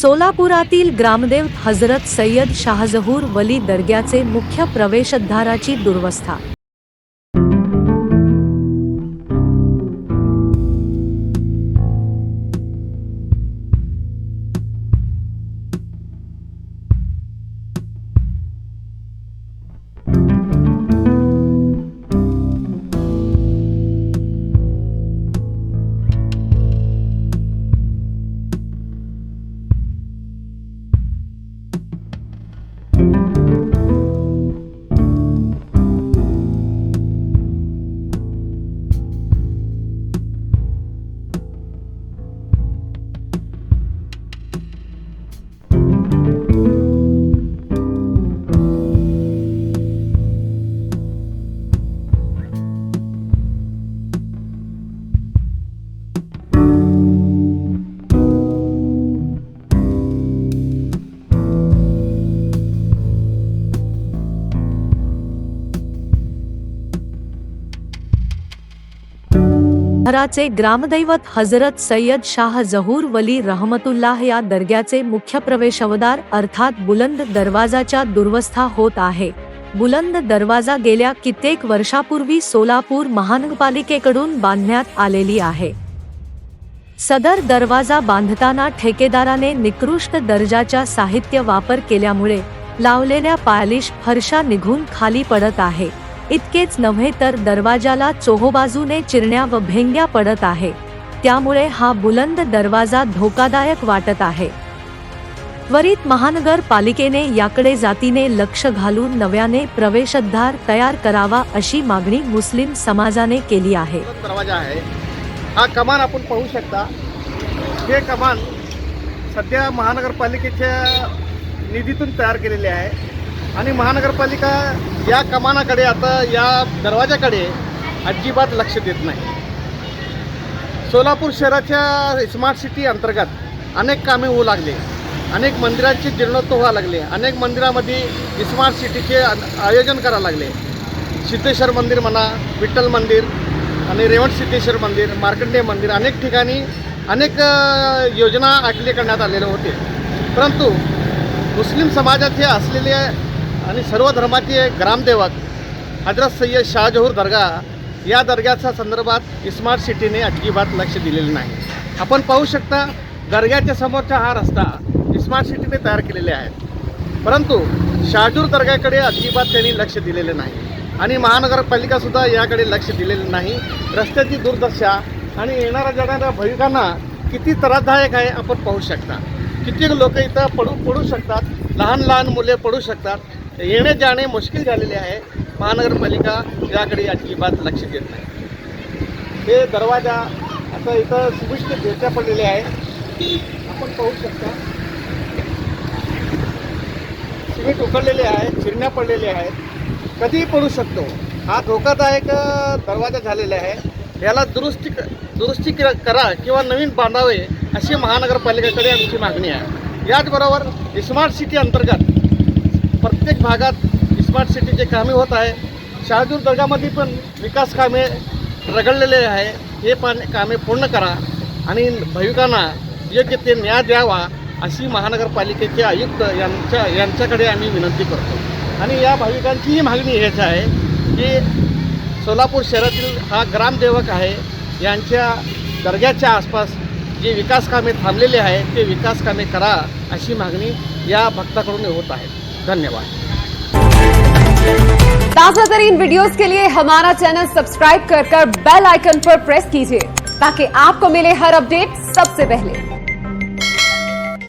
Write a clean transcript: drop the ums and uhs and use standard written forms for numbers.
सोलापुरातील ग्रामदेव हजरत सय्यद शाहजहूर वली दर्ग्याचे मुख्य प्रवेशद्वाराची दुरवस्था। शहराचे ग्रामदैवत हजरत सय्यद शाह जहूर वली रहमतुल्लाह या दर्ग्याचे मुख्य प्रवेशद्वार अर्थात बुलंद दरवाजाच्या दुरवस्था होत आहे। बुलंद दरवाजा गेल्या कित्येक वर्षापूर्वी सोलापूर महानगरपालिकेकडून बांधण्यात आलेली आहे। सदर दरवाजा बांधताना ठेकेदाराने निकृष्ट दर्जाच्या साहित्य वापर केल्यामुळे लावलेल्या पॉलिश फरशा निघून खाली पडत आहे। इतकेच नव्हे तर दरवाजाला चोहोबाजूने चिरण्या व भेंग्या पडत आहे, त्यामुळे हा बुलंद दरवाजा धोकादायक वाटत आहे। त्वरित महानगरपालिकेने याकडे जातीने लक्ष घालून नव्याने प्रवेशद्वार तयार करावा अशी मागणी मुस्लिम समाजाने केली आहे। दरवाजा आहे हा कमान आपण पाहू शकता। हे कमान सध्या महानगरपालिकेच्या निधीतून तयार केलेले आहे आणि महानगरपालिका या कमानाकडे आता या दरवाजाकडे अजिबात लक्ष देत नाही। सोलापूर शहराच्या स्मार्ट सिटी अंतर्गत अनेक कामे होऊ लागले, अनेक मंदिरांचे जीर्णोद्धार व्हायला लागले, अनेक मंदिरामध्ये स्मार्ट सिटीचे आयोजन करायला लागले। सिद्धेश्वर मंदिर म्हणा, विठ्ठल मंदिर आणि रेवण सिद्धेश्वर मंदिर, मार्कंडेय मंदिर, अनेक ठिकाणी अनेक योजना आखले करण्यात आलेले होते। परंतु मुस्लिम समाजाचे असलेले आणि सर्व धर्माचे ग्रामदेवक हजरत सय्यद शाहजहूर दर्गा या दर्ग्याच्या संदर्भात स्मार्ट सिटीने अजिबात लक्ष दिलेले नाही। आपण पाहू शकता दर्ग्याच्या समोरचा हा रस्ता स्मार्ट सिटीने तयार केलेले आहेत, परंतु शाहजहूर दर्ग्याकडे अजिबात त्यांनी लक्ष दिलेले नाही आणि महानगरपालिकासुद्धा याकडे लक्ष दिलेले नाही। रस्त्याची दुर्दशा आणि येणाऱ्या जाणाऱ्या भाविकांना किती त्रासदायक आहे आपण पाहू शकता। किती लोक इथं पडू शकतात, लहान लहान मुले पडू शकतात, येणे जाणे मुश्किल झालेले आहे। महानगरपालिका याकडे अजिबात लक्ष देत नाही। हे दरवाजा आता इथं सुविष्ट भेट्या पडलेल्या आहे, आपण पाहू शकता। सिमेंट उकळलेले आहे, चिरण्या पडलेल्या आहेत, कधीही पडू शकतो। हा धोकादायक दरवाजा झालेला आहे। याला दुरुस्ती करा किंवा नवीन बांधावे अशी महानगरपालिकेकडे आमची मागणी आहे। याचबरोबर स्मार्ट सिटी अंतर्गत प्रत्येक भागात स्मार्ट सिटीचे कामे होत आहे। शाहजहूर दर्गामध्ये पण विकास कामे रगडलेले आहे, हे पण कामे पूर्ण करा आणि भाविकांना योग्य ते न्याय द्यावा अशी महानगरपालिकेचे आयुक्त यांच्याकडे आम्ही विनंती करतो। आणि या भाविकांची ही मागणी हेच आहे की सोलापूर शहरातील हा ग्रामदेवक आहे, यांच्या दर्ग्याच्या आसपास जे विकास कामे थांबलेले आहे ते विकास कामे करा अशी मागणी या भक्ताकडून होत आहे। धन्यवाद। ताजा तरीन वीडियोस के लिए हमारा चैनल सब्सक्राइब कर बेल आइकन पर प्रेस कीजिए ताकि आपको मिले हर अपडेट सबसे पहले।